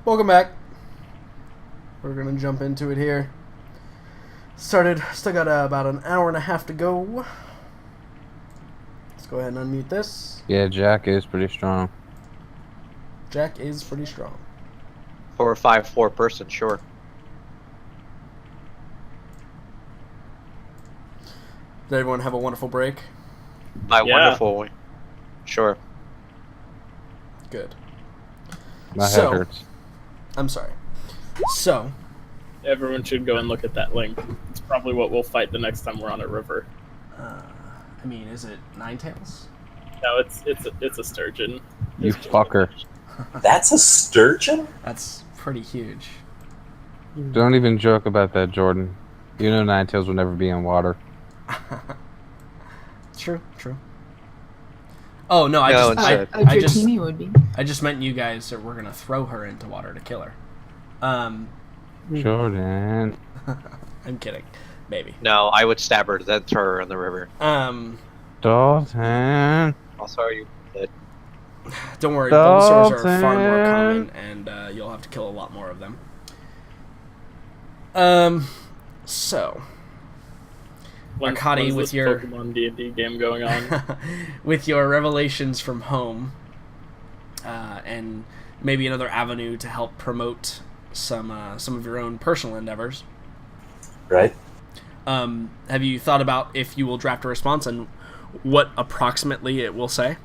Welcome back. We're gonna jump into it here. Still got about an hour and a half to go. Let's go ahead and unmute this. Yeah, Jack is pretty strong. Jack is pretty strong. For a 5'4" person, sure. Did everyone have a wonderful break? Wonderful. Sure. Good. My head hurts. I'm sorry. So, everyone should go and look at that link. It's probably what we'll fight the next time we're on a river. I mean, is it Ninetails? No, it's a sturgeon. You fucker. That's a sturgeon? That's pretty huge. Don't even joke about that, Jordan. You know Ninetails will never be in water. True. Oh no, I just meant you guys were gonna throw her into water to kill her. Jordan. I'm kidding. Maybe. No, I would stab her, then throw her in the river. Dalton. Also, you did. Don't worry, Bulbasaurs are far more common, and you'll have to kill a lot more of them. So, Arkady, with your Pokemon D&D game going on, with your revelations from home, and maybe another avenue to help promote some of your own personal endeavors. Right. Have you thought about if you will draft a response and what approximately it will say?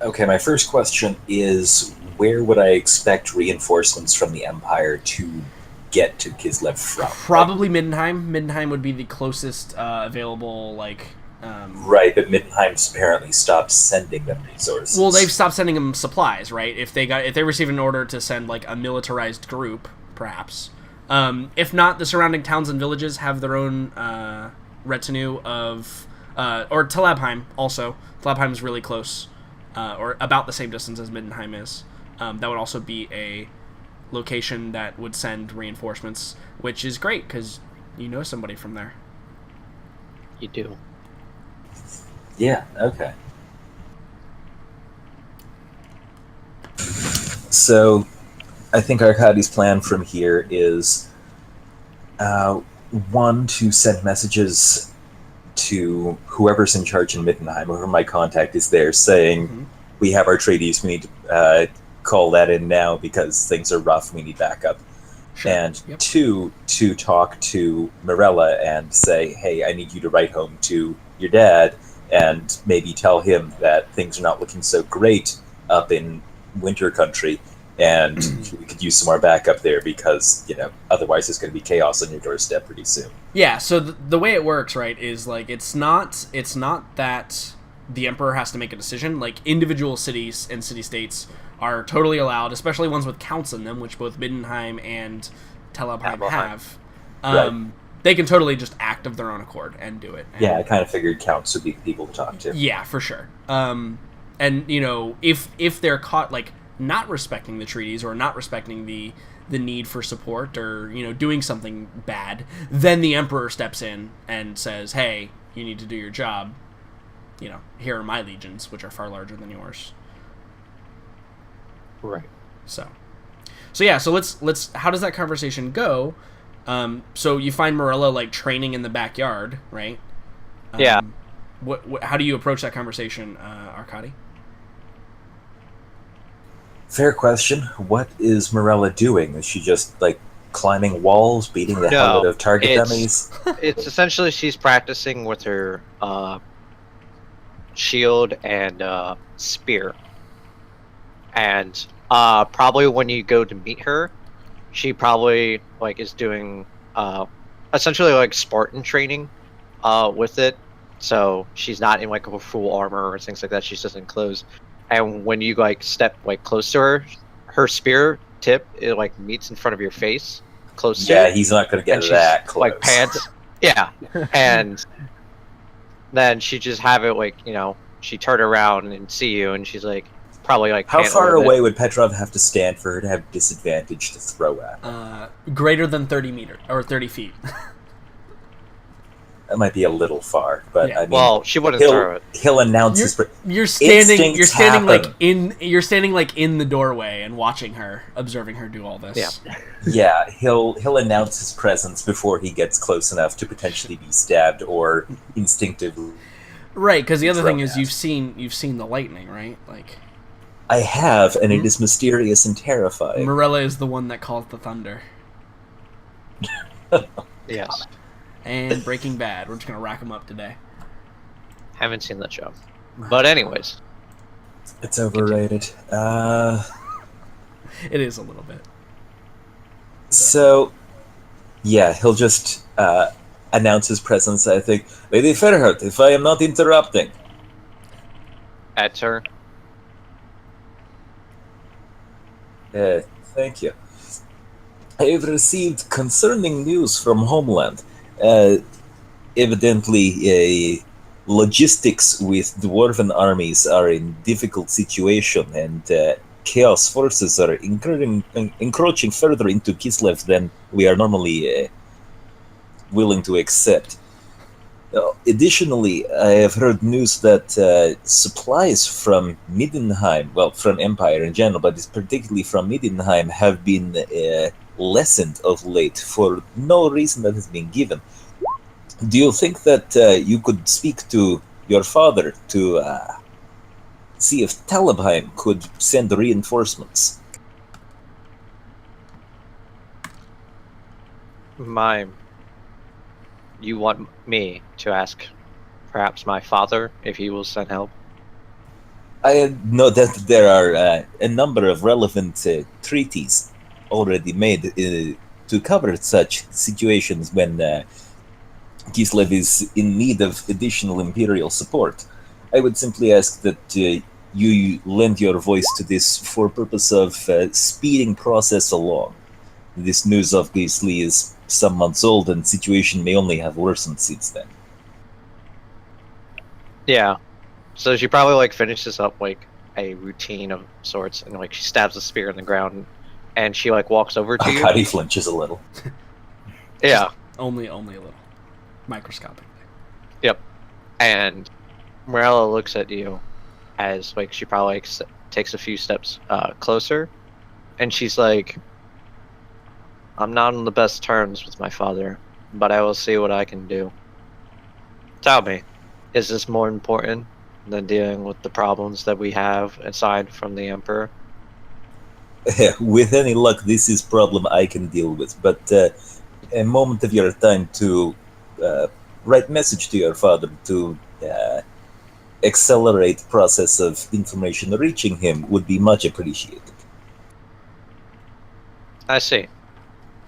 Okay, my first question is, where would I expect reinforcements from the Empire to get to Kislev from? Probably Middenheim. Middenheim would be the closest available, Right, but Middenheim's apparently stopped sending them resources. Well, they've stopped sending them supplies, right? If they receive an order to send, a militarized group, perhaps. If not, the surrounding towns and villages have their own retinue of... or Talabheim, also. Talabheim is really close. Or about the same distance as Middenheim is. That would also be a location that would send reinforcements, which is great, because you know somebody from there. You do. Yeah, okay. So, I think Arkady's plan from here is, one, to send messages to whoever's in charge in Middenheim, whoever my contact is there, saying, we have our treaties, we need to call that in now because things are rough, we need backup. Sure. And two, to talk to Morella and say, hey, I need you to write home to your dad and maybe tell him that things are not looking so great up in winter country and we could use some more backup there because, otherwise there's going to be chaos on your doorstep pretty soon. Yeah, so the way it works, right, is, it's not that the Emperor has to make a decision. Individual cities and city-states are totally allowed, especially ones with counts in them, which both Middenheim and Talabheim have. Right. They can totally just act of their own accord and do it. And yeah, I kind of figured counts would be the people to talk to. Yeah, for sure. And, if they're caught, not respecting the treaties or not respecting the need for support or, doing something bad, then the Emperor steps in and says, hey, you need to do your job. Here are my legions, which are far larger than yours. Right. So let's how does that conversation go? So you find Morella training in the backyard, right? Yeah. What how do you approach that conversation, Arkady? Fair question. What is Morella doing? Is she just climbing walls, beating the hell out of target dummies? It's essentially she's practicing with her shield and spear. And probably when you go to meet her, she probably is doing essentially Spartan training with it. So she's not in a full armor or things like that. She's just in clothes. And when you step close to her, her spear tip it meets in front of your face, close to. Yeah, he's not gonna get that close. Pants. Yeah, and then she just have it she turn around and see you, and she's probably How far away would Petrov have to stand for her to have disadvantage to throw at? Greater than 30 meters or 30 feet. That might be a little far, but Yeah. I mean, Well, she wouldn't throw it. he'll announce his. You're standing Instincts you're standing like in the doorway and watching her, observing her do all this. Yeah. Yeah, he'll announce his presence before he gets close enough to potentially be stabbed or instinctively. Right, because the other thing is Thrown you've seen the lightning, right? Like I have, and it is mysterious and terrifying. Morella is the one that calls the thunder. Yes. And Breaking Bad. We're just gonna rack them up today. Haven't seen that show. But anyways. It's overrated. It is a little bit. So, yeah, he'll just announce his presence. I think, Lady Fairheart, if I am not interrupting. At her. Thank you. I have received concerning news from Homeland. Evidently, logistics with dwarven armies are in difficult situation, and chaos forces are encroaching further into Kislev than we are normally willing to accept. Additionally, I have heard news that supplies from Middenheim, well, from Empire in general, but particularly from Middenheim, have been lessened of late for no reason that has been given. Do you think that you could speak to your father to see if Talabheim could send reinforcements? You want me to ask perhaps my father if he will send help? I know that there are a number of relevant treaties already made to cover such situations when Kislev is in need of additional imperial support. I would simply ask that you lend your voice to this for purpose of speeding process along. This news obviously is some months old, and situation may only have worsened since then. Yeah. So she probably like finishes up like a routine of sorts, and like she stabs a spear in the ground, and she like walks over to you. God, he flinches a little. Yeah. Only a little. Microscopic. Yep. And Morella looks at you as like she probably like, takes a few steps closer, and she's like, I'm not on the best terms with my father, but I will see what I can do. Tell me, is this more important than dealing with the problems that we have aside from the Emperor? With any luck, this is problem I can deal with, but a moment of your time to write message to your father to accelerate process of information reaching him would be much appreciated. I see.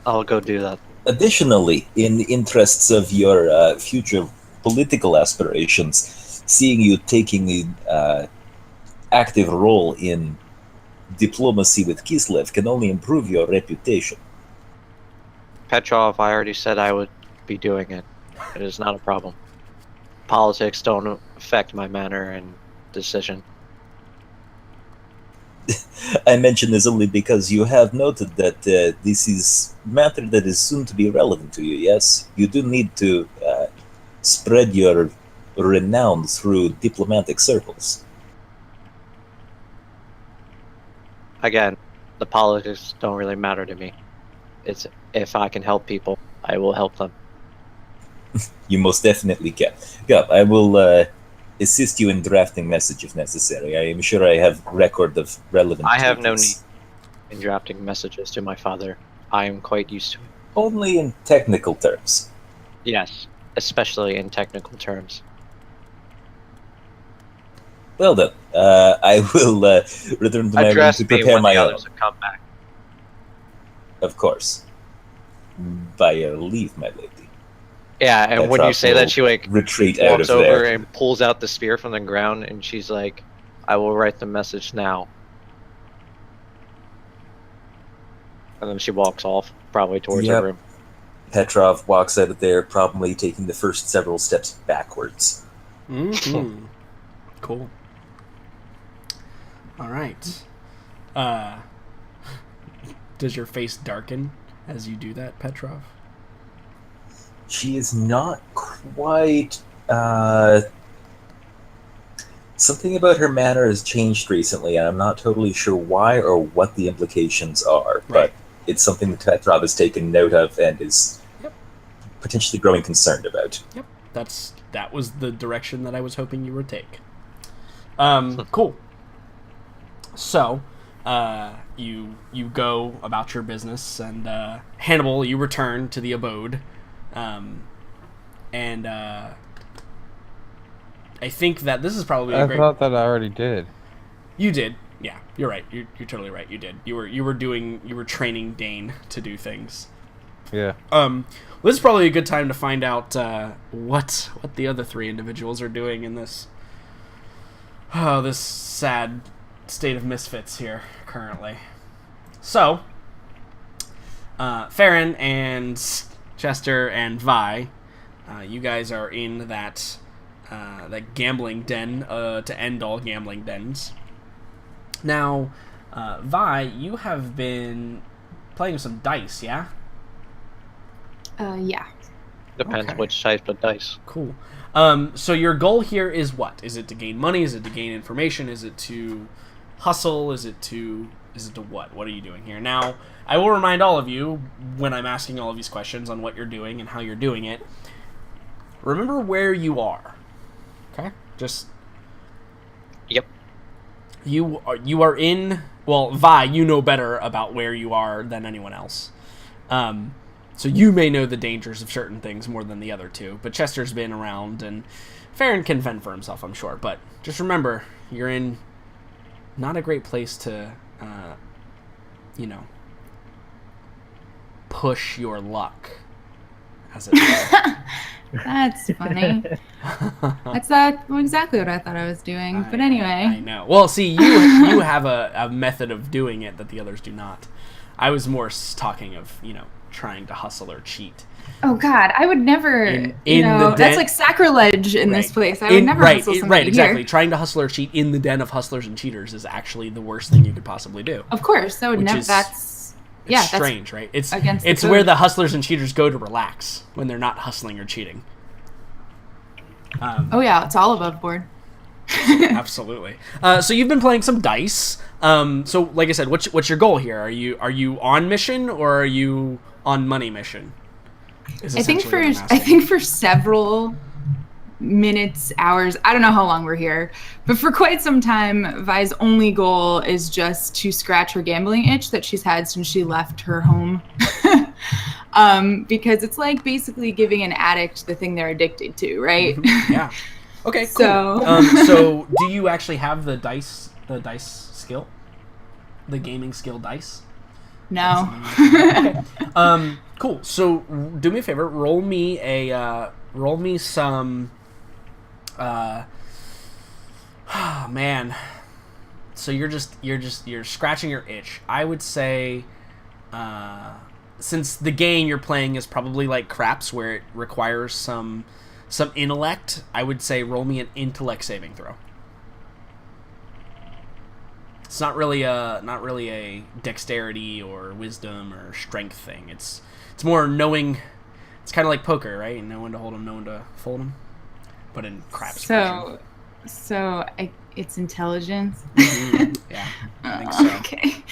I'll go do that. Additionally, in the interests of your future political aspirations, seeing you taking an active role in diplomacy with Kislev can only improve your reputation. Petrov, I already said I would be doing it. It is not a problem. Politics don't affect my manner and decision. I mention this only because you have noted that this is matter that is soon to be relevant to you, yes? You do need to spread your renown through diplomatic circles. Again, the politics don't really matter to me. It's if I can help people, I will help them. You most definitely can. Yeah, I will assist you in drafting message if necessary. I am sure I have record of relevant I have no need treaties. in drafting messages to my father. I am quite used to it. Only in technical terms. Yes, especially in technical terms. Well then, I will return to my room Address to me prepare when my the own. others have come back. Of course. By your leave, my lady. Yeah, and when you say that, she like retreat out of walks over there. and pulls out the spear from the ground, and she's like, "I will write the message now." And then she walks off, probably towards her Yep. room. Petrov walks out of there, probably taking the first several steps backwards. Mm-hmm. Cool. All right. Does your face darken as you do that, Petrov? She is not quite. Something about her manner has changed recently, and I'm not totally sure why or what the implications are. Right. But it's something that Petrov has taken note of and is potentially growing concerned about. Yep, that was the direction that I was hoping you would take. Cool. So, you go about your business, and Hannibal, you return to the abode, and I think that this is probably a I great... thought that I already did. You did. Yeah, you're right. You're totally right. You did. You were training Dane to do things. Yeah. Well, this is probably a good time to find out what the other three individuals are doing in this sad state of misfits here currently. So, Farron and Chester and Vi, you guys are in that gambling den to end all gambling dens. Now, Vi, you have been playing with some dice, yeah? Yeah. Depends Okay. which type of dice. Cool. So your goal here is what? Is it to gain money? Is it to gain information? Is it to hustle? Is it to what? What are you doing here? Now, I will remind all of you when I'm asking all of these questions on what you're doing and how you're doing it. Remember where you are. Okay? Just Yep. you are in, well, Vi, you know better about where you are than anyone else. So you may know the dangers of certain things more than the other two, but Chester's been around, and Farron can fend for himself, I'm sure. But just remember, you're in not a great place to, push your luck, as it were. That's funny. That's exactly what I thought I was doing. But I anyway. know. Well, see, you have a method of doing it that the others do not. I was more talking of, trying to hustle or cheat. Oh God, I would never. In the den- that's like sacrilege in this Right. place. I would never hustle somebody Right, exactly. here. Trying to hustle or cheat in the den of hustlers and cheaters is actually the worst thing you could possibly do. Of course, I would Which never. is- That's It's that's strange, right? It's against the it's code. where the hustlers and cheaters go to relax when they're not hustling or cheating. Oh yeah, it's all above board. Absolutely. So you've been playing some dice. So like I said, what's your goal here? Are you on mission or are you on money mission? Is I think essentially what I'm asking. for several minutes, hours, I don't know how long we're here, but for quite some time, Vi's only goal is just to scratch her gambling itch that she's had since she left her home. Because it's like basically giving an addict the thing they're addicted to, right? Yeah. Okay. Cool. So- So do you actually have the dice skill, the gaming skill dice? No. Cool. So do me a favor. Roll me some. Man. So you're scratching your itch. I would say, since the game you're playing is probably like craps where it requires some intellect, I would say roll me an intellect saving throw. It's not really a dexterity or wisdom or strength thing. It's more knowing. It's kind of like poker, right? Know when to hold them, know when to fold them. But in craps. version. It's intelligence. Yeah, I think so. Okay.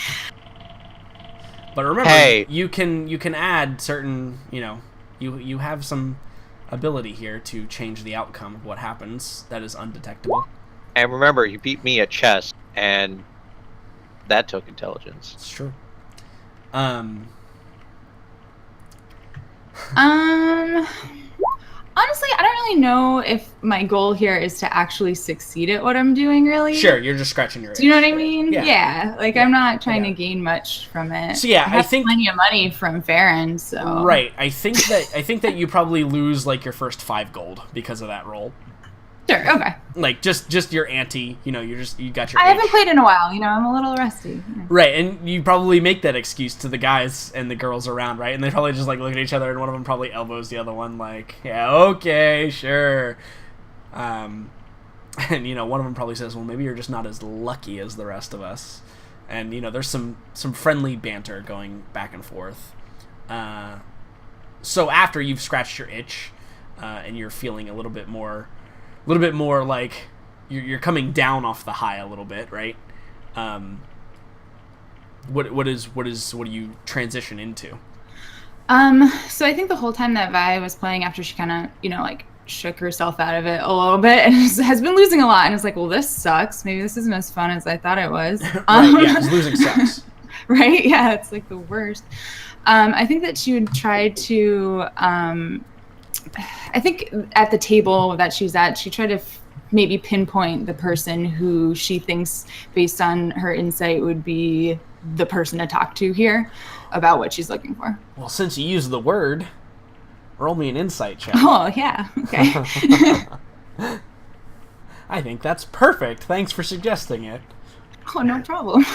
But remember, Hey. you can add certain. You have some ability here to change the outcome of what happens that is undetectable. And remember, you beat me at chess, and that took intelligence. It's true. Honestly, I don't really know if my goal here is to actually succeed at what I'm doing, really. Sure, you're just scratching your itch. Do you know what I mean? Yeah. Like, I'm not trying Yeah. to gain much from it. So, yeah, I have I think- plenty of money from Farron, so... Right. I think that you probably lose like your first 5 gold because of that roll. Sure, okay. Like just your ante, you got your I haven't itch. played in a while, I'm a little rusty. Right, and you probably make that excuse to the guys and the girls around, right? And they probably just like look at each other, and one of them probably elbows the other one, like, "Yeah, okay, sure." And one of them probably says, "Well, maybe you're just not as lucky as the rest of us." And there's some friendly banter going back and forth. So after you've scratched your itch, and you're feeling a little bit more like you're coming down off the high a little bit, right? What do you transition into? So I think the whole time that Vi was playing, after she kind of, like shook herself out of it a little bit and has been losing a lot, and it's like, well, this sucks. Maybe this isn't as fun as I thought it was. Right, yeah, 'cause losing sucks. Right? Yeah, it's like the worst. I think that she would try to, I think at the table that she's at, she tried to maybe pinpoint the person who she thinks, based on her insight, would be the person to talk to here about what she's looking for. Well, since you used the word, roll me an insight check. Oh, yeah. Okay. I think that's perfect. Thanks for suggesting it. Oh, no problem.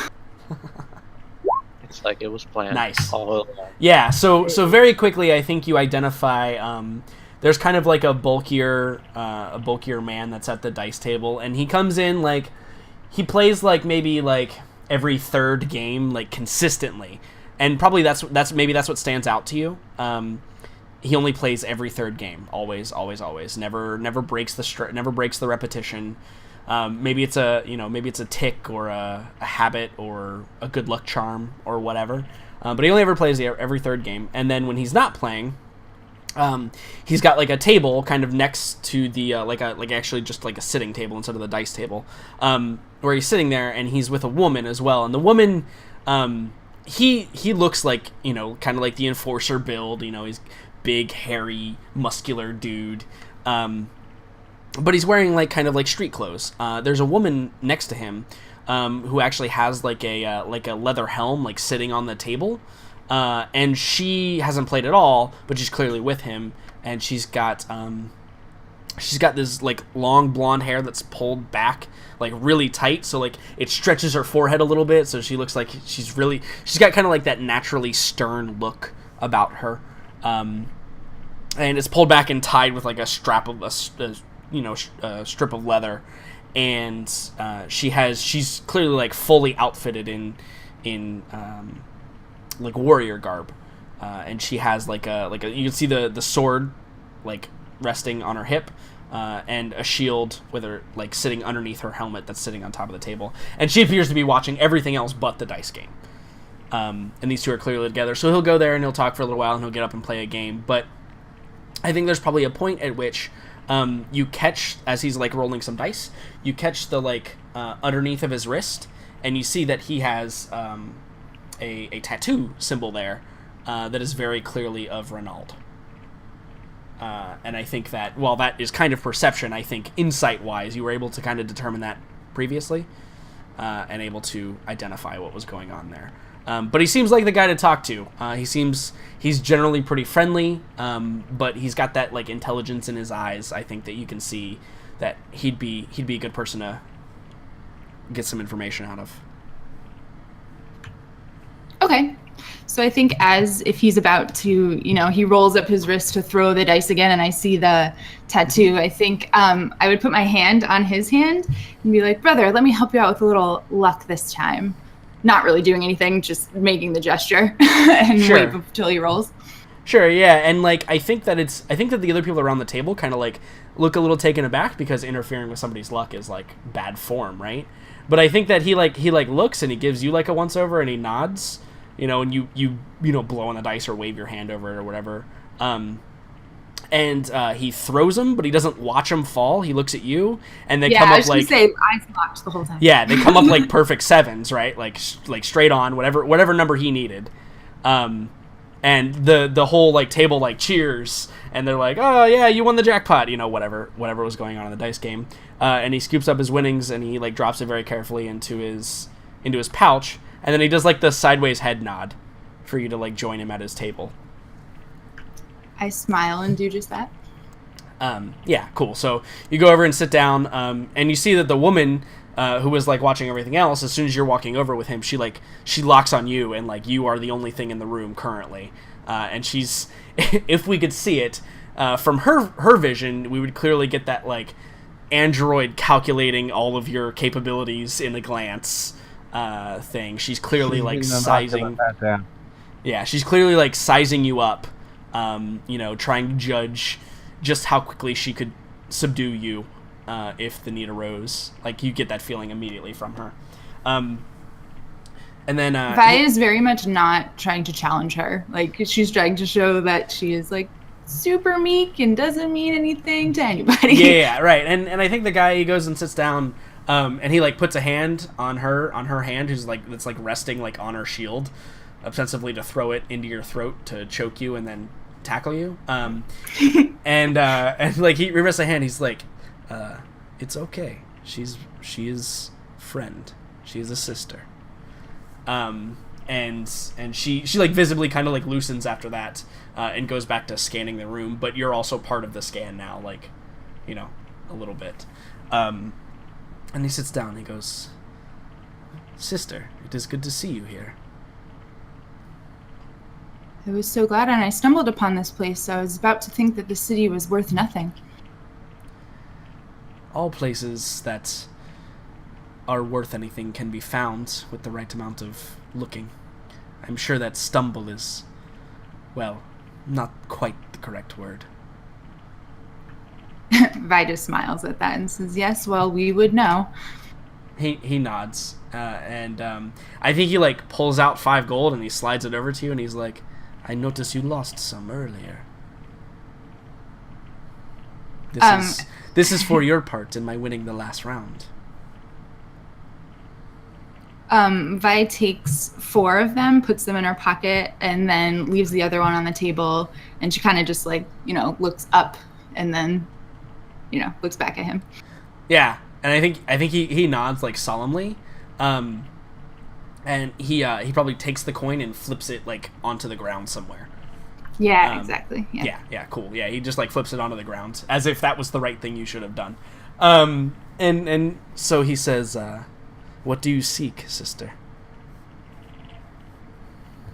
It's like it was planned. Nice. All along. Yeah, so very quickly, I think you identify. There's kind of like a bulkier man that's at the dice table, and he comes in like he plays like maybe like every third game like consistently, and probably that's what stands out to you. He only plays every third game, always. Never breaks the repetition. Maybe it's a tick or a habit or a good luck charm or whatever. But he only ever plays every third game. And then when he's not playing, he's got like a table kind of next to the actually just like a sitting table instead of the dice table, where he's sitting there, and he's with a woman as well. And the woman, he looks like, kind of like the enforcer build. He's big, hairy, muscular dude. But he's wearing like kind of like street clothes. There's a woman next to him who actually has like a leather helm like sitting on the table, and she hasn't played at all, but she's clearly with him, and she's got this like long blonde hair that's pulled back like really tight, so like it stretches her forehead a little bit, so she looks like she's got kind of like that naturally stern look about her. And it's pulled back and tied with like a strap of a strip of leather, and she's clearly like fully outfitted in like warrior garb, and she has like a you can see the sword like resting on her hip, and a shield with her like sitting underneath her helmet that's sitting on top of the table, and she appears to be watching everything else but the dice game. And these two are clearly together, so he'll go there and he'll talk for a little while, and he'll get up and play a game. But I think there's probably a point at which you catch, as he's like rolling some dice, you catch the like underneath of his wrist, and you see that he has a tattoo symbol there that is very clearly of Renaud. And I think that while that is kind of perception, I think insight-wise you were able to kind of determine that previously, and able to identify what was going on there. But he seems like the guy to talk to. He's generally pretty friendly, but he's got that like intelligence in his eyes. I think that you can see that he'd be a good person to get some information out of. Okay. So I think as if he's about to, he rolls up his wrist to throw the dice again, and I see the tattoo, I think I would put my hand on his hand and be like, brother, let me help you out with a little luck this time. Not really doing anything, just making the gesture and Sure. wait until he rolls. Sure, yeah, and like I think that the other people around the table kind of like look a little taken aback because interfering with somebody's luck is like bad form, right? But I think that he looks and he gives you like a once over and he nods, and you blow on the dice or wave your hand over it or whatever. And he throws them, but he doesn't watch them fall. He looks at you, and they come up like eyes locked the whole time. Yeah, they come up like perfect sevens, right? Like straight on, whatever number he needed. And the whole like table like cheers, and they're like, oh yeah, you won the jackpot, whatever was going on in the dice game. And he scoops up his winnings and he like drops it very carefully into his pouch, and then he does like the sideways head nod for you to like join him at his table. I smile and do just that. Yeah, cool. So you go over and sit down, and you see that the woman who was like watching everything else, as soon as you're walking over with him, she locks on you, and like you are the only thing in the room currently. And she's, if we could see it from her vision, we would clearly get that like android calculating all of your capabilities in a glance thing. She's clearly like sizing. Yeah, she's clearly like sizing you up. Trying to judge just how quickly she could subdue you if the need arose. Like, you get that feeling immediately from her. And then Vi is very much not trying to challenge her. Like, she's trying to show that she is like super meek and doesn't mean anything to anybody. Yeah, right. And I think the guy, he goes and sits down, and he like puts a hand on her hand, who's like, that's like resting like on her shield, ostensibly to throw it into your throat to choke you and then tackle you. And like he rests a hand. He's like, it's okay. She is friend. She is a sister. And she like visibly kind of like loosens after that, and goes back to scanning the room, but you're also part of the scan now, like, you know, a little bit. And he sits down and he goes, "Sister, it is good to see you here." I was so glad when I stumbled upon this place. I was about to think that the city was worth nothing. All places that are worth anything can be found with the right amount of looking. I'm sure that stumble is, well, not quite the correct word. Vi just smiles at that and says, "Yes, well, we would know." He nods, and I think he like pulls out 5 gold and he slides it over to you, and he's like, "I noticed you lost some earlier. This is for your part in my winning the last round." Vi takes 4 of them, puts them in her pocket, and then leaves the other one on the table. And she kind of just like, you know, looks up and then, you know, looks back at him. Yeah, and I think he nods like solemnly, and he probably takes the coin and flips it like onto the ground somewhere. Yeah, exactly. Yeah. Yeah, cool. Yeah, he just like flips it onto the ground as if that was the right thing you should have done. And so he says, "What do you seek, sister?"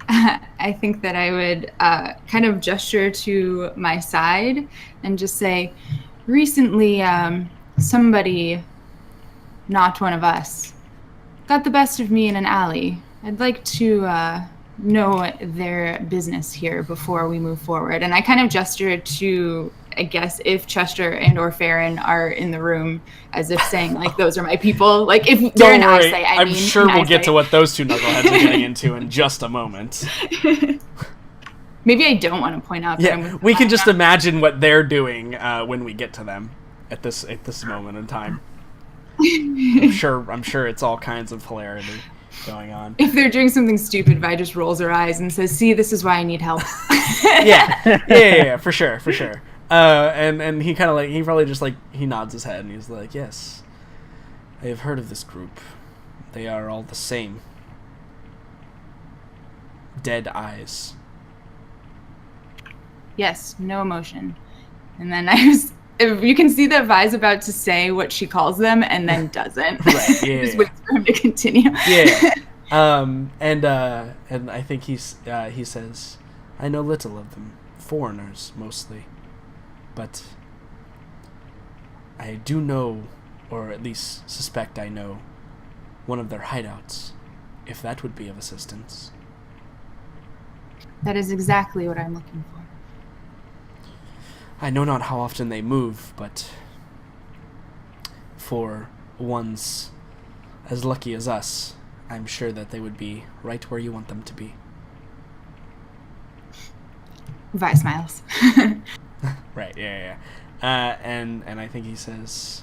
I think that I would kind of gesture to my side and just say, recently, somebody, not one of us, got the best of me in an alley. I'd like to know their business here before we move forward. And I kind of gesture to, I guess, if Chester and or Farron are in the room, as if saying, like, those are my people. Like, if they're an I say, I mean, I'm sure we'll get to what those two knuckleheads are getting into in just a moment. Maybe I don't want to point out that I'm we can just imagine what they're doing when we get to them at this moment in time. I'm sure it's all kinds of hilarity going on. If they're doing something stupid, Vi just rolls her eyes and says, "See, this is why I need help." yeah, for sure. And he kind of like, he probably just like, he nods his head and he's like, "Yes, I have heard of this group. They are all the same. Dead eyes." Yes, no emotion. And then if you can see that Vi's about to say what she calls them and then doesn't. Right, yeah. Just waits for him to continue. Yeah. And I think he says, "I know little of them, foreigners mostly, but I do know, or at least suspect I know, one of their hideouts, if that would be of assistance." That is exactly what I'm looking for. "I know not how often they move, but for ones as lucky as us, I'm sure that they would be right where you want them to be." Vi smiles. Right, yeah. And I think he says,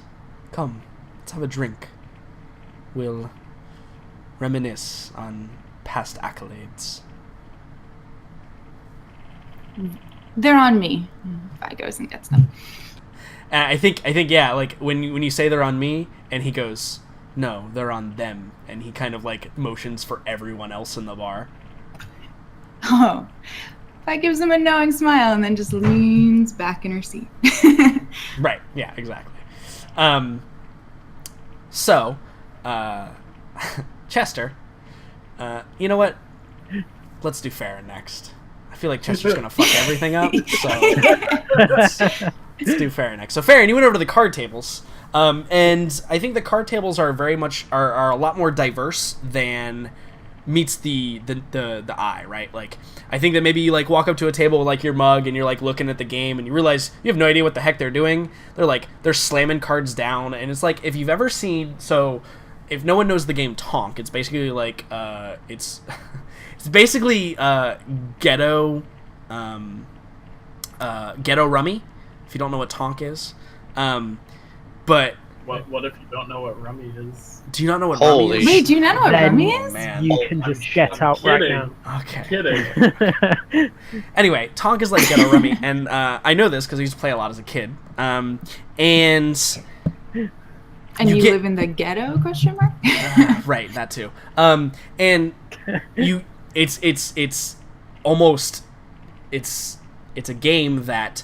"Come, let's have a drink. We'll reminisce on past accolades." They're on me. Vi goes and gets them. I think yeah, like when you say they're on me, and he goes, "No, they're on them," and he kind of like motions for everyone else in the bar. Oh. Vi gives him a knowing smile and then just leans back in her seat. Right, yeah, exactly. So, Chester, you know what? Let's do Farron next. I feel like Chester's gonna fuck everything up, so let's do Farron next. So Farron, you went over to the card tables, and I think the card tables are very much are a lot more diverse than meets the eye, right? Like, I think that maybe you like walk up to a table with like your mug and you're like looking at the game and you realize you have no idea what the heck they're doing. They're slamming cards down, and it's like, if you've ever seen, so if no one knows the game Tonk, it's basically like it's it's basically ghetto rummy, if you don't know what Tonk is. But what if you don't know what rummy is? do you not know what Holy rummy is? Wait, do you not know what Then- rummy Oh, is? man. You can just get out right kidding. now. Okay. Kidding. Anyway, Tonk is like ghetto rummy, and I know this because I used to play a lot as a kid. And And you you get- live in the ghetto? Question mark. right, that too. And it's almost it's a game that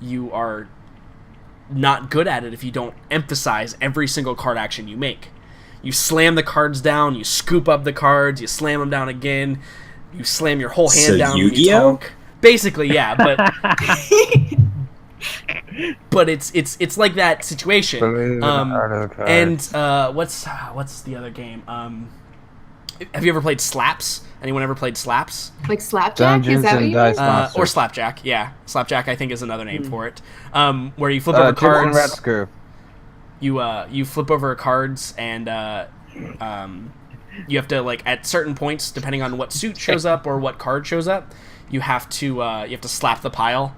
you are not good at it if you don't emphasize every single card action you make. You slam the cards down, you scoop up the cards, you slam them down again, you slam your whole hand So down. when you Yu-Gi-Oh? Tonk. Basically, yeah, but it's like that situation. Believe in the art of the card. And what's the other game? Have you ever played Slaps? Anyone ever played Slaps? Like slapjack? Dungeons Is that what and you Dice mean? Monsters. Or Slapjack? Yeah, Slapjack I think is another name for it. Where you flip Chips over and cards. Rats group. You flip over cards and you have to, like, at certain points, depending on what suit shows up or what card shows up, you have to slap the pile.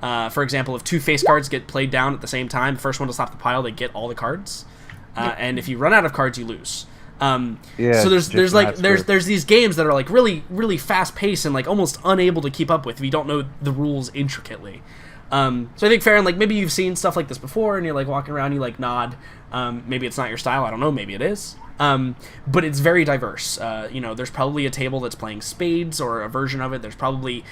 For example, if two face cards get played down at the same time, the first one to slap the pile, they get all the cards. And if you run out of cards, you lose. Yeah, So there's Chips like and Rats group. there's these games that are like really really fast paced and like almost unable to keep up with if you don't know the rules intricately. So I think Farron, like, maybe you've seen stuff like this before and you're like walking around, you like nod. Maybe it's not your style, I don't know, maybe it is. But it's very diverse. There's probably a table that's playing spades or a version of it. There's probably,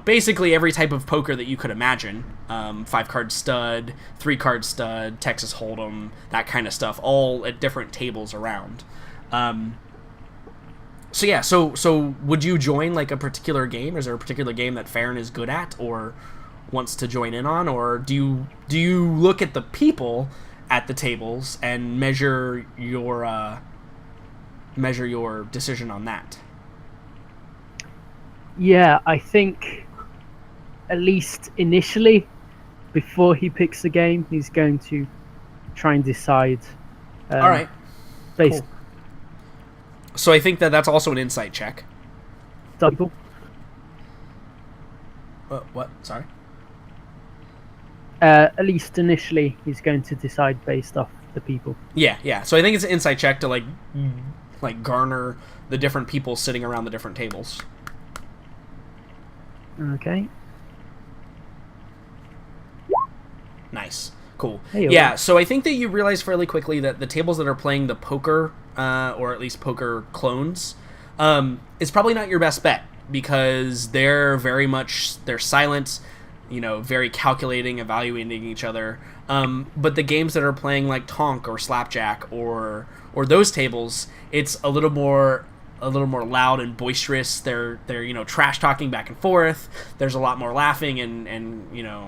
basically every type of poker that you could imagine. 5-card stud, 3-card stud, Texas Hold'em, that kind of stuff, all at different tables around. So would you join like a particular game? Is there a particular game that Farron is good at or wants to join in on, or do you look at the people at the tables and measure your decision on that? Yeah, I think at least initially, before he picks the game, he's going to try and decide. All right. Based Cool. So I think that's also an insight check. on people. What? Sorry. At least initially, he's going to decide based off the people. Yeah. So I think it's an insight check to like garner the different people sitting around the different tables. Okay. Nice. Cool. Hey-o. Yeah, so I think that you realize fairly quickly that the tables that are playing the poker, or at least poker clones, is probably not your best bet because they're silent, very calculating, evaluating each other. But the games that are playing like Tonk or Slapjack or those tables, it's a little more loud and boisterous. They're trash talking back and forth. There's a lot more laughing and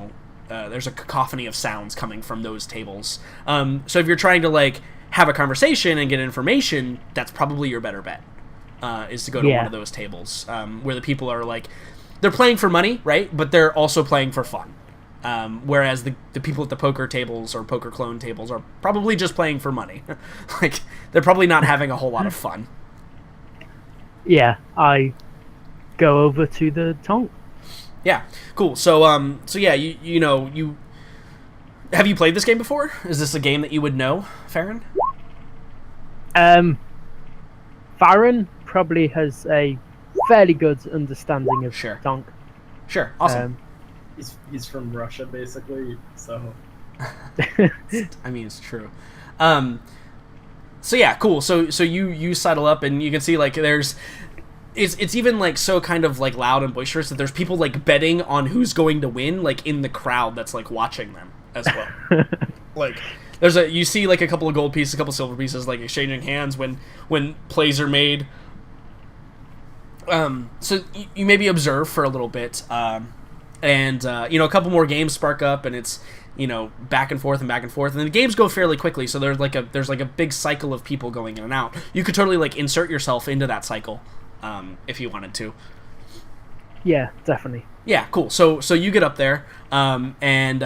there's a cacophony of sounds coming from those tables. So if you're trying to like have a conversation and get information, that's probably your better bet. Is to go to one of those tables where the people are like, they're playing for money, right? But they're also playing for fun. Whereas the people at the poker tables or poker clone tables are probably just playing for money. Like, they're probably not having a whole lot of fun. Yeah, I go over to the Tonk. Yeah, cool. So yeah, you have you played this game before? Is this a game that you would know, Farron? Farron probably has a fairly good understanding of Sure. Tonk. Sure, awesome. He's from Russia, basically, so... I mean, it's true. So yeah, cool. So you settle up, and you can see like it's even like so kind of like loud and boisterous that there's people like betting on who's going to win, like in the crowd that's like watching them as well. Like you see like a couple of gold pieces, a couple of silver pieces, like exchanging hands when plays are made. So you maybe observe for a little bit, and a couple more games spark up, and it's back and forth, and then the games go fairly quickly. So there's like a big cycle of people going in and out. You could totally like insert yourself into that cycle, if you wanted to. Yeah, definitely. Yeah, cool. So you get up there, and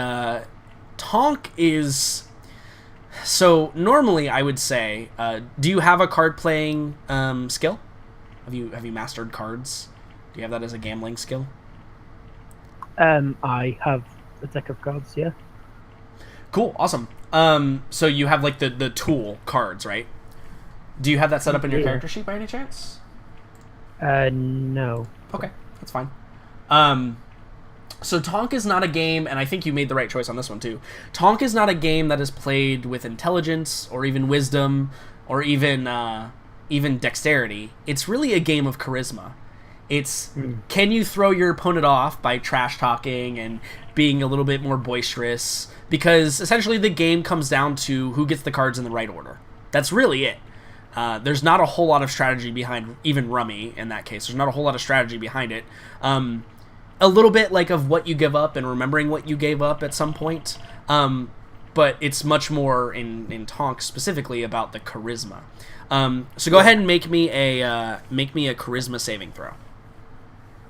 Tonk is. So normally I would say, do you have a card playing skill? Have you mastered cards? Do you have that as a gambling skill? I have a deck of cards. Yeah. Cool, awesome. So you have like the tool cards, right? Do you have that set up in your character sheet by any chance? No. Okay, that's fine. So Tonk is not a game, and I think you made the right choice on this one too. Tonk is not a game that is played with intelligence or even wisdom or even dexterity. It's really a game of charisma. It's can you throw your opponent off by trash talking and being a little bit more boisterous, because essentially the game comes down to who gets the cards in the right order. That's really it. There's not a whole lot of strategy behind even Rummy in that case. There's not a whole lot of strategy behind it. A little bit like of what you give up and remembering what you gave up at some point. But it's much more in Tonk specifically about the charisma. So go ahead and make me a charisma saving throw,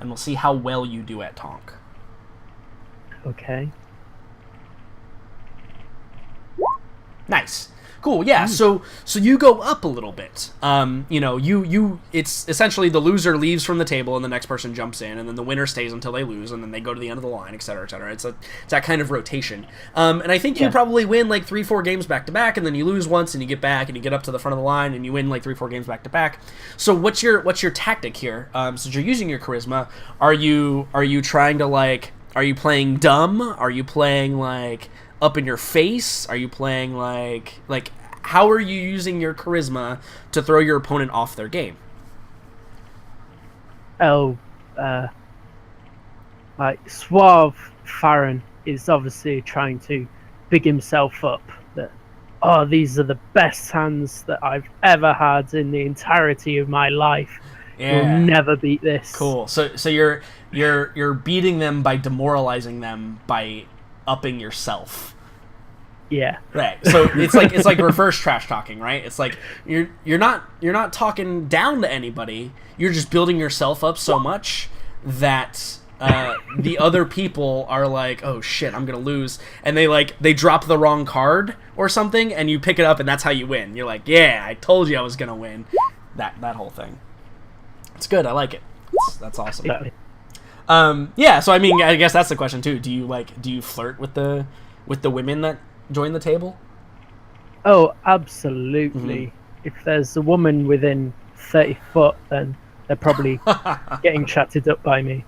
and we'll see how well you do at Tonk. Okay. Nice. Cool, yeah. So you go up a little bit. It's essentially the loser leaves from the table and the next person jumps in, and then the winner stays until they lose, and then they go to the end of the line, et cetera, et cetera. It's that kind of rotation. And I think you probably win like 3-4 games back to back, and then you lose once, and you get back, and you get up to the front of the line, and you win like 3-4 games back to back. So what's your tactic here? Since you're using your charisma, are you trying to like? Are you playing dumb? Are you playing like up in your face? Are you playing like how are you using your charisma to throw your opponent off their game? Like Suave Farron is obviously trying to big himself up that, these are the best hands that I've ever had in the entirety of my life. Yeah. You'll never beat this. Cool. So you're beating them by demoralizing them by upping yourself. Yeah. Right. So it's like reverse trash talking, right? It's like you're not talking down to anybody. You're just building yourself up so much that the other people are like, oh shit, I'm gonna lose, and they drop the wrong card or something, and you pick it up, and that's how you win. You're like, yeah, I told you I was gonna win. That whole thing. It's good. I like it. That's awesome. Yeah. So I mean, I guess that's the question too. Do you flirt with the women that join the table? Oh, absolutely. If there's a woman within 30 foot, then they're probably getting chatted up by me.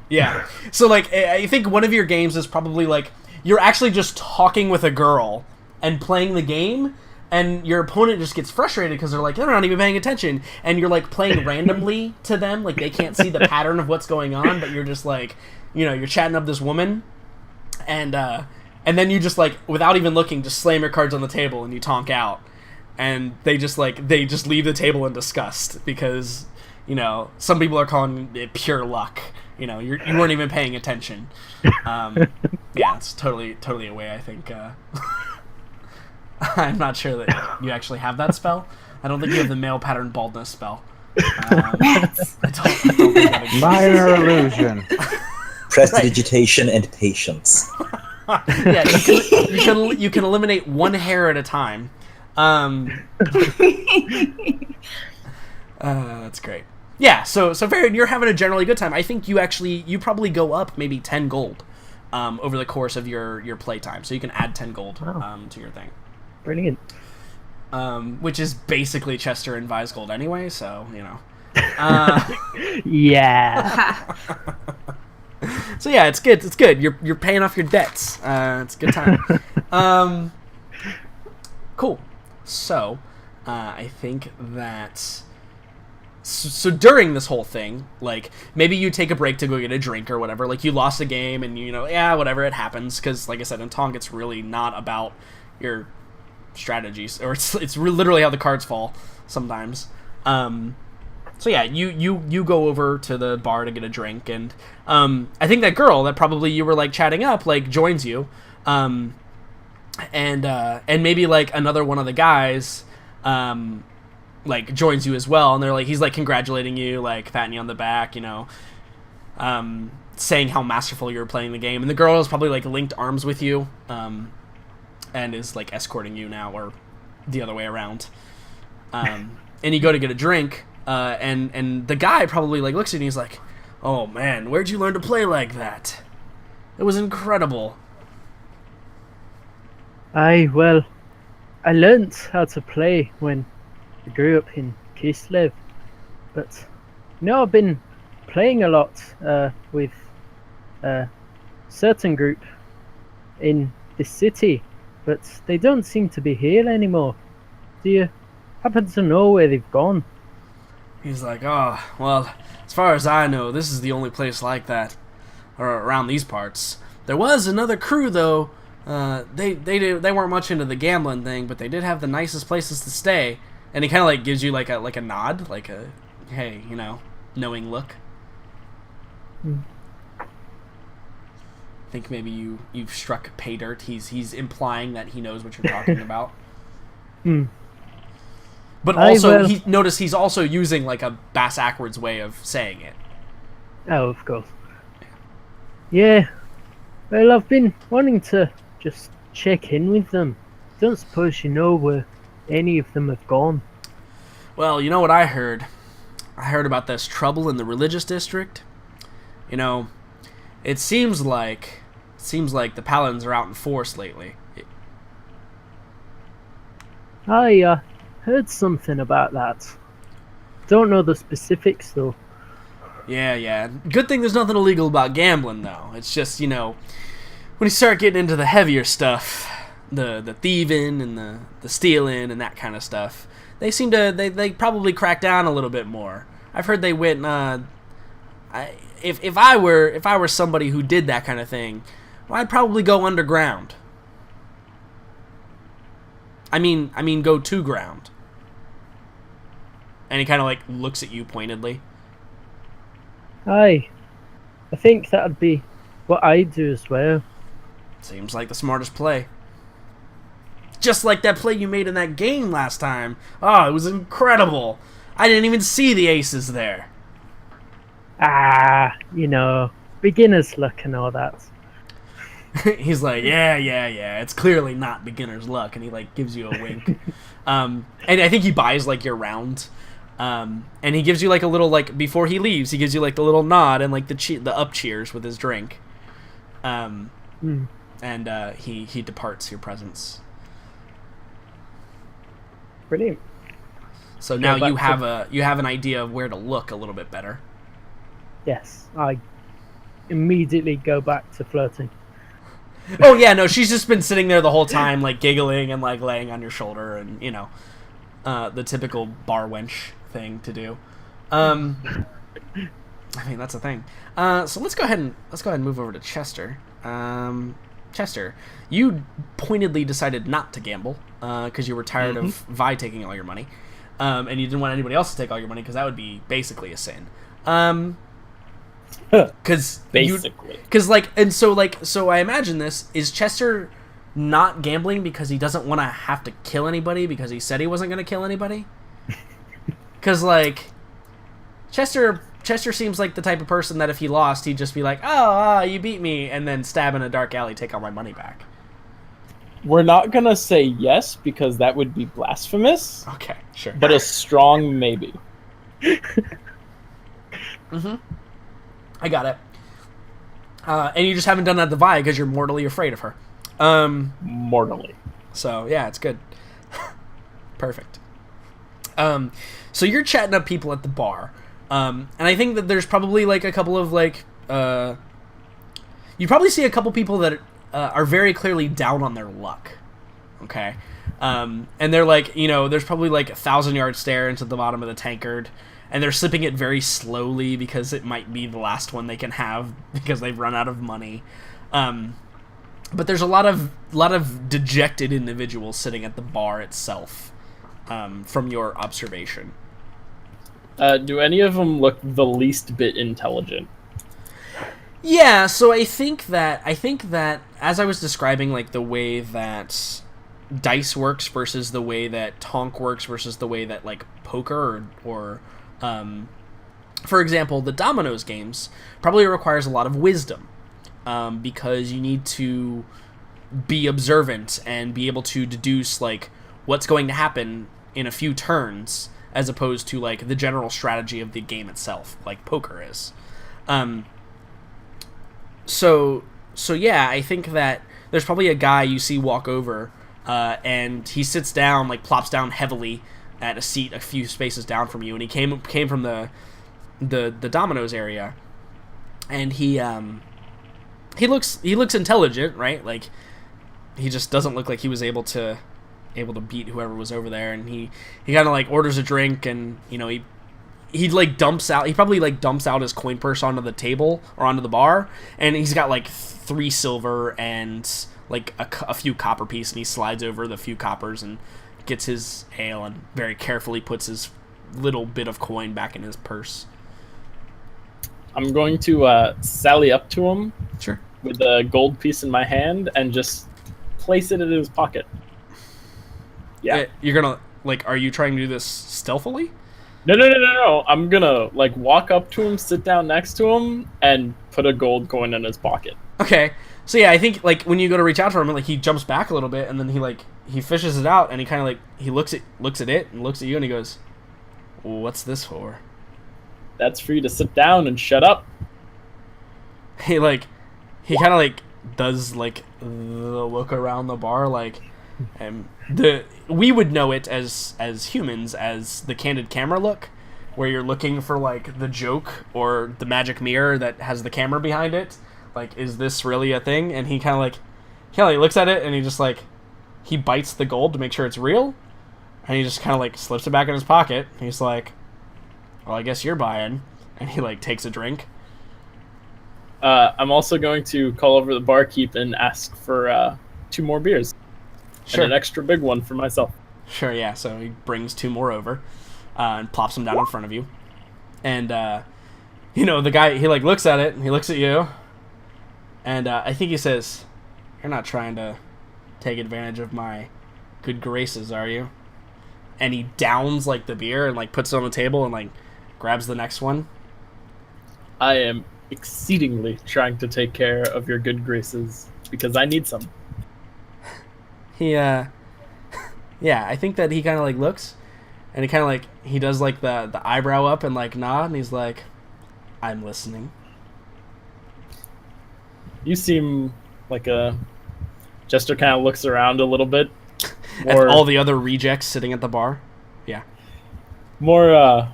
Yeah. So like, I think one of your games is probably like you're actually just talking with a girl and playing the game, and your opponent just gets frustrated because they're not even paying attention, and you're like playing randomly to them, like they can't see the pattern of what's going on, but you're just like, you're chatting up this woman, and then you just like, without even looking, just slam your cards on the table and you Tonk out, and they just leave the table in disgust because some people are calling it pure luck. You weren't even paying attention. Yeah, it's totally a way I think. I'm not sure that you actually have that spell. I don't think you have the male pattern baldness spell. I don't think that exists. Minor illusion. Prestidigitation and patience. Yeah, you can eliminate one hair at a time. That's great. Yeah, so Farron, you're having a generally good time. I think you probably go up maybe 10 gold over the course of your play time. So you can add 10 gold to your thing. Brilliant. Which is basically Chester and Vi's gold anyway, so Yeah. So yeah, it's good. You're paying off your debts. It's a good time. Cool. So, I think that. So during this whole thing, like maybe you take a break to go get a drink or whatever. Like you lost a game, and whatever, it happens. Because like I said, in Tonk, it's really not about your strategies, or it's literally how the cards fall sometimes. So yeah, you go over to the bar to get a drink, and I think that girl that probably you were like chatting up like joins you, and maybe like another one of the guys like joins you as well, and they're like he's like congratulating you, like patting you on the back, you know, saying how masterful you were playing the game, and the girl is probably like linked arms with you, and is like escorting you now, or the other way around, and you go to get a drink. And the guy probably like looks at you and he's like, "Oh man, where'd you learn to play like that? It was incredible." Well, I learnt how to play when I grew up in Kislev, but I've been playing a lot with a certain group in this city, but they don't seem to be here anymore. Do you happen to know where they've gone? He's like, "Oh, well, as far as I know, this is the only place like that, or around these parts. There was another crew, though. They weren't much into the gambling thing, but they did have the nicest places to stay." And he kind of like gives you like a nod, like a, hey, you know, knowing look. I think maybe you've struck pay dirt. He's implying that he knows what you're talking about. But also, he's also using like a bass-ackwards way of saying it. Oh, of course. Yeah. Well, I've been wanting to just check in with them. Don't suppose you know where any of them have gone? Well, you know what I heard? I heard about this trouble in the religious district. You know, it seems like the paladins are out in force lately. I heard something about that. Don't know the specifics though. Yeah. Good thing there's nothing illegal about gambling though. It's just, you know, when you start getting into the heavier stuff, the thieving and the stealing and that kind of stuff, they seem to they probably crack down a little bit more. I've heard they went if I were somebody who did that kind of thing, well, I'd probably go underground. I mean go to ground. And he kind of like looks at you pointedly. I think that'd be what I'd do as well. Seems like the smartest play. Just like that play you made in that game last time. Oh, it was incredible. I didn't even see the aces there. You know, beginner's luck and all that. He's like, yeah. It's clearly not beginner's luck, and he like gives you a wink. And I think he buys like your round. And he gives you like a little like before he leaves, he gives you like the little nod and like the up cheers with his drink. And he departs your presence. Brilliant. So now you have an idea of where to look a little bit better. Yes, I immediately go back to flirting. Oh yeah, no, she's just been sitting there the whole time, like giggling and like laying on your shoulder, and you know, the typical bar wench thing to do. I mean that's a thing. So let's go ahead and move over to Chester. Chester, you pointedly decided not to gamble because you were tired of Vi taking all your money, and you didn't want anybody else to take all your money because that would be basically a sin. Because so I imagine this is Chester not gambling because he doesn't want to have to kill anybody because he said he wasn't going to kill anybody. Because like Chester seems like the type of person that if he lost he'd just be like, oh, you beat me, and then stab in a dark alley, take all my money back. We're not gonna say yes because that would be blasphemous. Okay, sure. But a strong maybe. I got it. And you just haven't done that to Vi because you're mortally afraid of her. Mortally. So yeah, it's good. Perfect. So you're chatting up people at the bar, and I think that there's probably like a couple of like you probably see a couple people that are very clearly down on their luck. Okay. And they're like, you know, there's probably like 1,000-yard stare into the bottom of the tankard, and they're sipping it very slowly because it might be the last one they can have because they've run out of money. But there's a lot of dejected individuals sitting at the bar itself, from your observation. Do any of them look the least bit intelligent? Yeah, so I think that as I was describing like the way that dice works versus the way that Tonk works versus the way that like poker or for example, the dominoes games probably requires a lot of wisdom because you need to be observant and be able to deduce like what's going to happen in a few turns as opposed to like the general strategy of the game itself, like poker is. So yeah, I think that there's probably a guy you see walk over, and he sits down, like plops down heavily at a seat a few spaces down from you, and he came from the dominoes area, and he looks intelligent, right? Like he just doesn't look like he was able to beat whoever was over there, and he kind of like orders a drink, and you know he probably dumps out his coin purse onto the table or onto the bar, and he's got like 3 silver and like a few copper pieces, and he slides over the few coppers and gets his ale and very carefully puts his little bit of coin back in his purse. I'm going to sally up to him Sure. with a gold piece in my hand and just place it in his pocket. Yeah. You're gonna like, are you trying to do this stealthily? No. I'm gonna like walk up to him, sit down next to him, and put a gold coin in his pocket. Okay. So yeah, I think like when you go to reach out for him, like he jumps back a little bit, and then he fishes it out, and he kind of like he looks at it and looks at you, and he goes, "What's this for?" That's for you to sit down and shut up. He kind of like does like the look around the bar, like, and we would know it as humans as the candid camera look, where you're looking for like the joke or the magic mirror that has the camera behind it. Like, is this really a thing? And he kind of like looks at it, and he just like he bites the gold to make sure it's real, and he just kind of like slips it back in his pocket. He's like, "Well, I guess you're buying," and he like takes a drink. I'm also going to call over the barkeep and ask for 2 more beers. Sure. And an extra big one for myself. Sure, yeah. So he brings 2 more over and plops them down in front of you. And, the guy, he, like, looks at it, and he looks at you. And I think he says, "You're not trying to take advantage of my good graces, are you?" And he downs, like, the beer and, like, puts it on the table and, like, grabs the next one. I am exceedingly trying to take care of your good graces because I need some. He, yeah, I think that he kind of, like, looks, and he kind of, like, he does, like, the eyebrow up and, like, nod, and he's like, "I'm listening." You seem like a... Jester kind of looks around a little bit. At all the other rejects sitting at the bar. Yeah. More,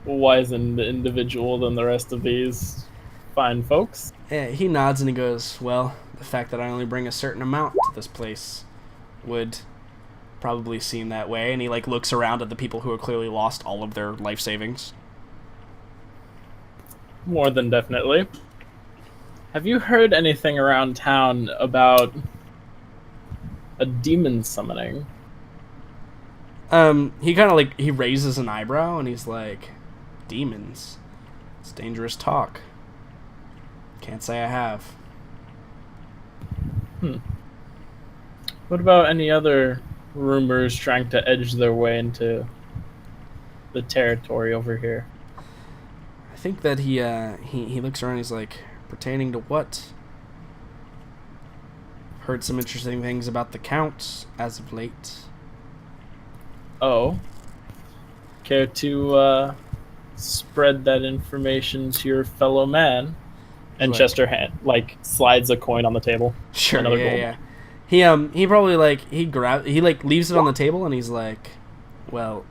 wizened individual than the rest of these fine folks. Yeah, he nods and he goes, "Well, the fact that I only bring a certain amount to this place would probably seem that way." And he like looks around at the people who have clearly lost all of their life savings. More than definitely. Have you heard anything around town about a demon summoning? He kind of like he raises an eyebrow and he's like, "Demons? It's dangerous talk. Can't say I have." What about any other rumors trying to edge their way into the territory over here? I think that he looks around. He's like, "Pertaining to what?" "Heard some interesting things about the Count as of late." Oh. Care to spread that information to your fellow man? And Like- Chester slides a coin on the table. Sure, Another yeah, gold. yeah. He probably like he leaves it on the table and he's like, "Well,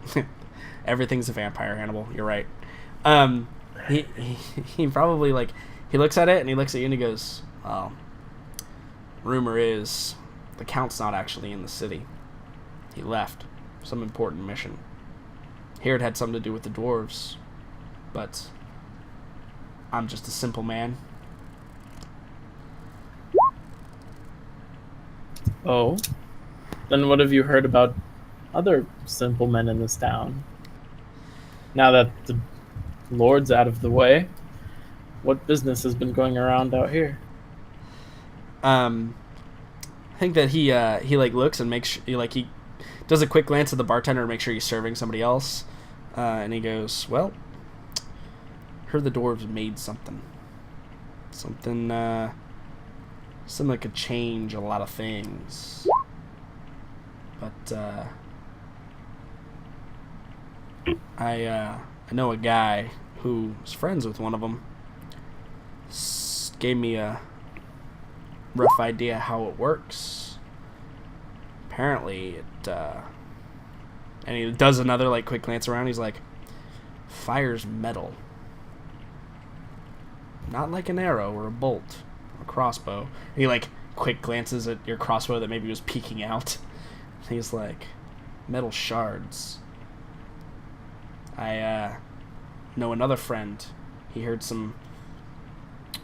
everything's a vampire, Hannibal. You're right." He probably like he looks at it and he looks at you and he goes, "Well, rumor is the Count's not actually in the city. He left some important mission. Here it had something to do with the dwarves, but I'm just a simple man." Oh. Then what have you heard about other simple men in this town? Now that the Lord's out of the way, what business has been going around out here? I think that he like looks and makes he does a quick glance at the bartender to make sure he's serving somebody else, and he goes, "Well, heard the dwarves made something that could change a lot of things, but I know a guy who's friends with one of them. Gave me a rough idea how it works. Apparently it and he does another like quick glance around. He's like, fires metal, not like an arrow or a bolt or a crossbow. And he like quick glances at your crossbow that maybe was peeking out. He's like, metal shards. I know another friend. He heard some,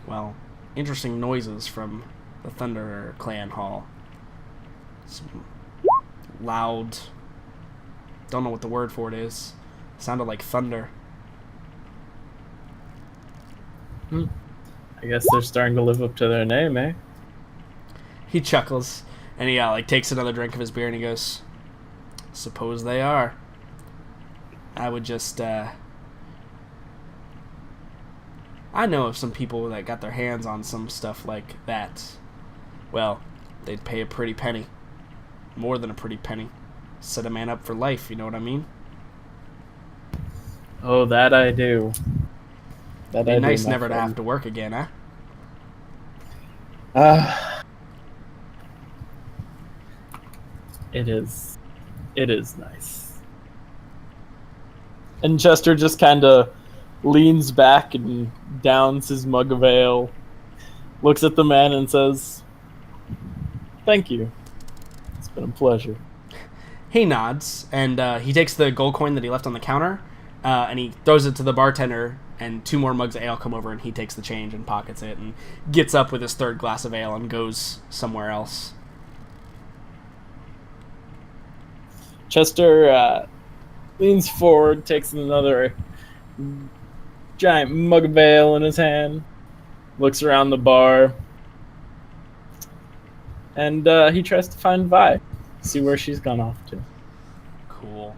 well, interesting noises from the Thunder Clan Hall. Some loud, don't know what the word for it is. Sounded like thunder. I guess they're starting to live up to their name, eh? He chuckles and he like takes another drink of his beer and he goes, suppose they are. I would just I know of some people that got their hands on some stuff like that. Well, they'd pay a pretty penny. More than a pretty penny. Set a man up for life, you know what I mean? Oh, that I do. That Be I nice do, my never to friend. have to work again, huh? It is. It is nice. And Chester just kind of leans back and downs his mug of ale, looks at the man and says, "Thank you. It's been a pleasure." He nods, and he takes the gold coin that he left on the counter, and he throws it to the bartender, and 2 more mugs of ale come over, and he takes the change and pockets it, and gets up with his 3rd glass of ale and goes somewhere else. Chester leans forward, takes another giant mug of ale in his hand, looks around the bar, and he tries to find Vi, see where she's gone off to. Cool.